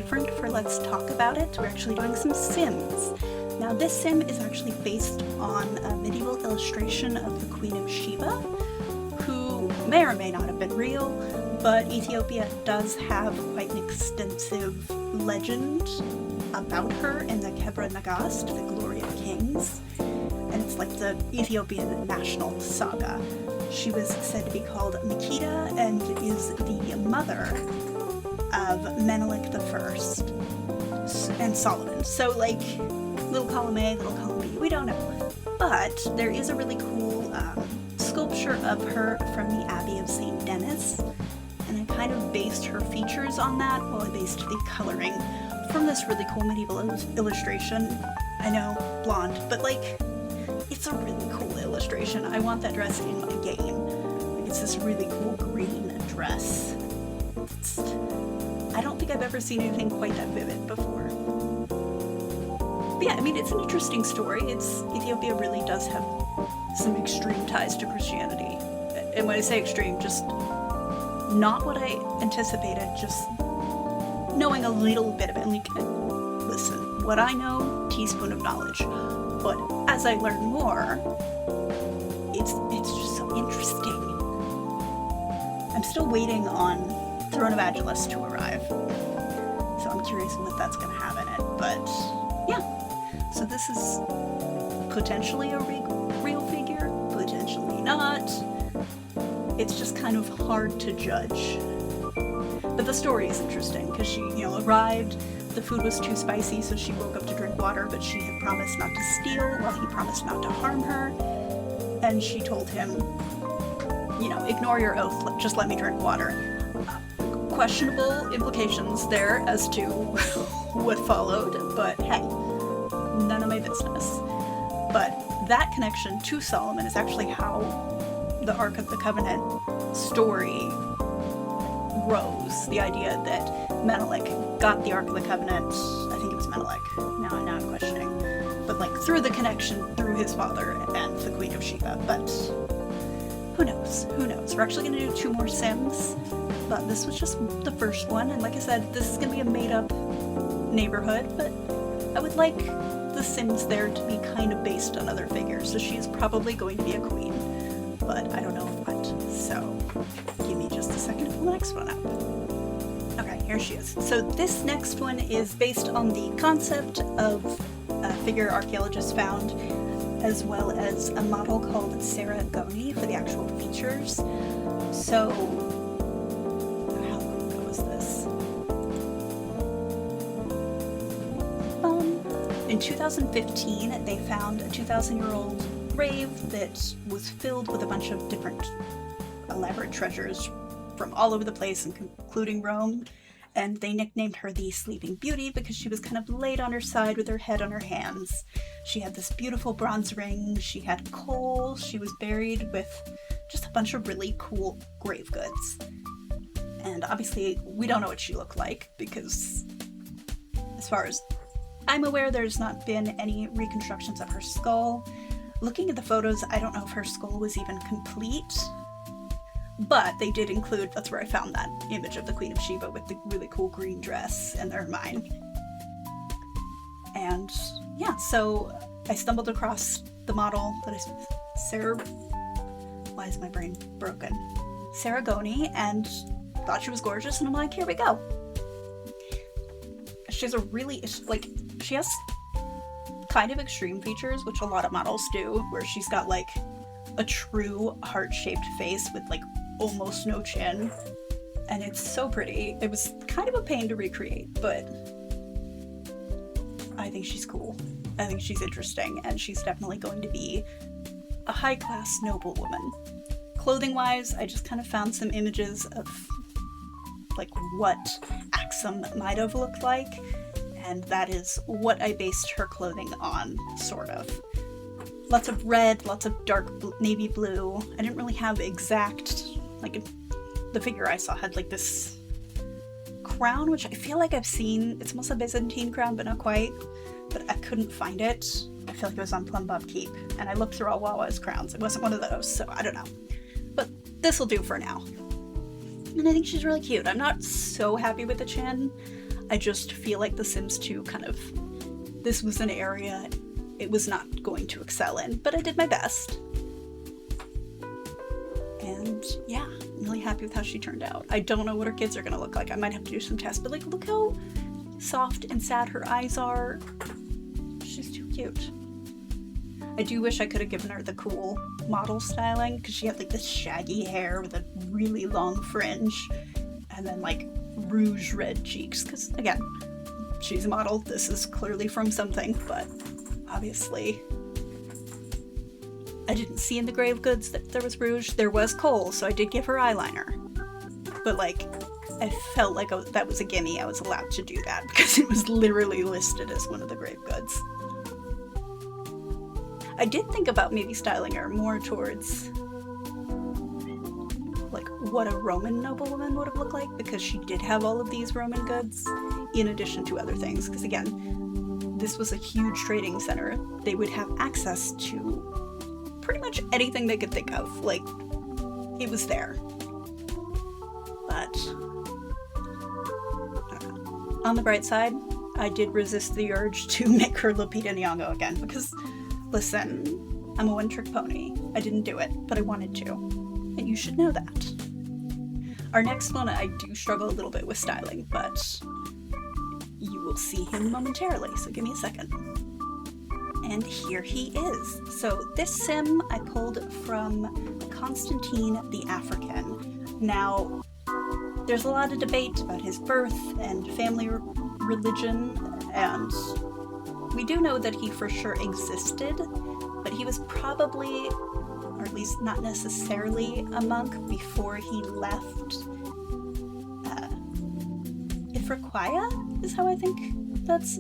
different for Let's Talk About It. We're actually doing some Sims. Now this sim is actually based on a medieval illustration of the Queen of Sheba, who may or may not have been real, but Ethiopia does have quite an extensive legend about her in the Kebra Nagast, the Glory of Kings, and it's like the Ethiopian national saga. She was said to be called Makeda and is the mother of Menelik I and Solomon. So like, little column A, little column B, we don't know. But there is a really cool sculpture of her from the Abbey of St. Denis, and I kind of based her features on that while I based the coloring from this really cool medieval illustration. I know, blonde, but like, it's a really cool illustration. I want that dress in my game. Like, it's this really cool green dress. I don't think I've ever seen anything quite that vivid before. But yeah, I mean, it's an interesting story. Ethiopia really does have some extreme ties to Christianity. And when I say extreme, just not what I anticipated, just knowing a little bit of it. Like, listen, what I know, teaspoon of knowledge. But as I learn more, it's just so interesting. I'm still waiting on Throne of Agilis to arrive, so I'm curious what that's going to have in it. But yeah, so this is potentially a real figure, potentially not. It's just kind of hard to judge. But the story is interesting because she, arrived. The food was too spicy, so she woke up to drink water, but she had promised not to steal while he promised not to harm her. And she told him, ignore your oath, just let me drink water. Questionable implications there as to what followed, but hey, none of my business. But that connection to Solomon is actually how the Ark of the Covenant story grows. The idea that Menelik got the Ark of the Covenant, I think it was Menelik, now I'm questioning, but like through the connection through his father and the Queen of Sheba. But who knows? We're actually going to do 2 more Sims, but this was just the first one, and like I said, this is going to be a made-up neighborhood, but I would like the Sims there to be kind of based on other figures, so she's probably going to be a queen, but I don't know what. So give me just a second to pull the next one up. Okay, here she is. So this next one is based on the concept of a figure archaeologists found, as well as a model called Sarah Goni for the actual features. So, how long ago was this? In 2015, they found a 2,000-year-old grave that was filled with a bunch of different elaborate treasures from all over the place, including Rome. And they nicknamed her the Sleeping Beauty because she was kind of laid on her side with her head on her hands. She had this beautiful bronze ring, she had coal, she was buried with just a bunch of really cool grave goods. And obviously, we don't know what she looked like because, as far as I'm aware, there's not been any reconstructions of her skull. Looking at the photos, I don't know if her skull was even complete. But they did include, that's where I found that image of the Queen of Sheba with the really cool green dress and their mine. And yeah, so I stumbled across the model that is why is my brain broken? Sarah Goni, and thought she was gorgeous, and I'm like, here we go. She has she has kind of extreme features, which a lot of models do, where she's got like a true heart-shaped face with like almost no chin, and it's so pretty. It was kind of a pain to recreate, but I think she's cool. I think she's interesting, and she's definitely going to be a high-class noblewoman. Clothing-wise, I just kind of found some images of like what Axum might have looked like, and that is what I based her clothing on, sort of. Lots of red, lots of dark navy blue. I didn't really have exact, like, the figure I saw had like this crown, which I feel like I've seen. It's almost a Byzantine crown, but not quite. But I couldn't find it. I feel like it was on Plumbob Keep, and I looked through all Wawa's crowns. It wasn't one of those, so I don't know. But this'll do for now. And I think she's really cute. I'm not so happy with the chin. I just feel like The Sims 2 kind of, this was an area it was not going to excel in, but I did my best. And yeah, I'm really happy with how she turned out. I don't know what her kids are gonna look like. I might have to do some tests, but like, look how soft and sad her eyes are. She's too cute. I do wish I could have given her the cool model styling, because she had like this shaggy hair with a really long fringe, and then like rouge red cheeks, because again, she's a model. This is clearly from something, but obviously I didn't see in the grave goods that there was rouge. There was kohl, so I did give her eyeliner, but like, I felt like that was a gimme. I was allowed to do that because it was literally listed as one of the grave goods. I did think about maybe styling her more towards like what a Roman noblewoman would have looked like, because she did have all of these Roman goods in addition to other things, because again, this was a huge trading center. They would have access to pretty much anything they could think of. Like, it was there. But on the bright side, I did resist the urge to make her Lupita Nyong'o again, because listen, I'm a one-trick pony. I didn't do it, but I wanted to, and you should know that. Our next one, I do struggle a little bit with styling, but you will see him momentarily, so give me a second. And here he is. So this sim I pulled from Constantine the African. Now, there's a lot of debate about his birth and family religion, and we do know that he for sure existed, but he was probably, or at least not necessarily, a monk before he left Ifriqiya, is how I think that's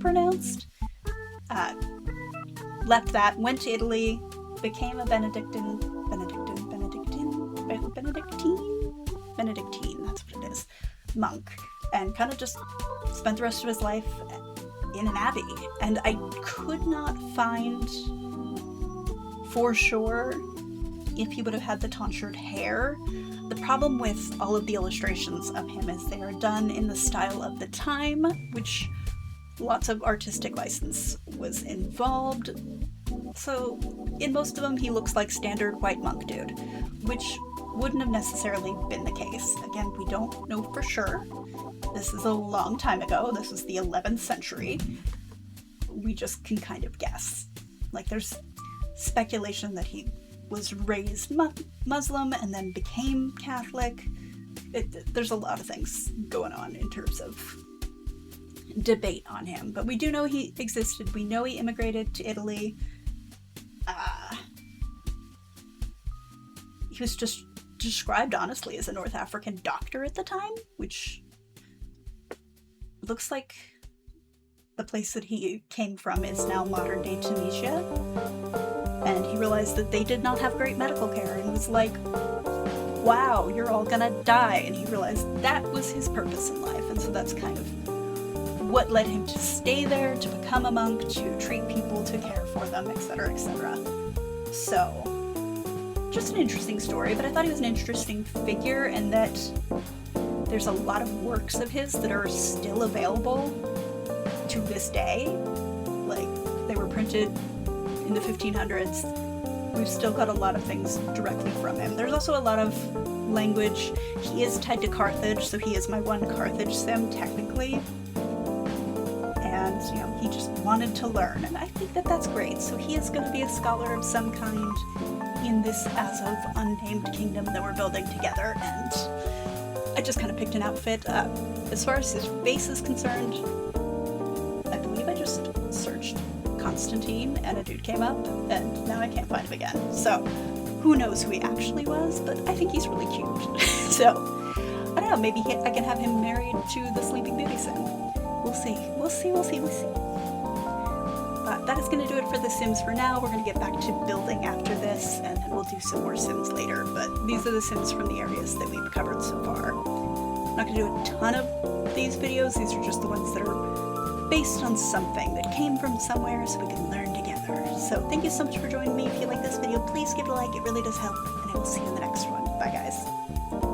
pronounced. Left that, went to Italy, became a Benedictine, that's what it is, monk, and kind of just spent the rest of his life in an abbey. And I could not find for sure if he would have had the tonsured hair. The problem with all of the illustrations of him is they are done in the style of the time, which lots of artistic license was involved. So in most of them, he looks like standard white monk dude, which wouldn't have necessarily been the case. Again, we don't know for sure. This is a long time ago. This was the 11th century. We just can kind of guess. Like, there's speculation that he was raised Muslim and then became Catholic. There's a lot of things going on in terms of debate on him, but we do know he existed. We know he immigrated to Italy. He was just described, honestly, as a North African doctor at the time, which looks like the place that he came from is now modern-day Tunisia. And he realized that they did not have great medical care and was like, wow, you're all gonna die. And he realized that was his purpose in life. And so that's kind of what led him to stay there, to become a monk, to treat people, to care for them, etc., etc. So, just an interesting story, but I thought he was an interesting figure, and that there's a lot of works of his that are still available to this day. Like, they were printed in the 1500s. We've still got a lot of things directly from him. There's also a lot of language. He is tied to Carthage, so he is my one Carthage sim, technically. And, you know, he just wanted to learn, and I think that that's great. So he is going to be a scholar of some kind in this as of unnamed kingdom that we're building together, and I just kind of picked an outfit. As far as his face is concerned, I believe I just searched Constantine and a dude came up, and now I can't find him again. So who knows who he actually was, but I think he's really cute. So I don't know, maybe I can have him married to the Sleeping Beauty sim. We'll see. But that is going to do it for The Sims for now. We're going to get back to building after this, and then we'll do some more Sims later. But these are the Sims from the areas that we've covered so far. I'm not going to do a ton of these videos. These are just the ones that are based on something that came from somewhere so we can learn together. So thank you so much for joining me. If you like this video, please give it a like. It really does help. And I will see you in the next one. Bye, guys.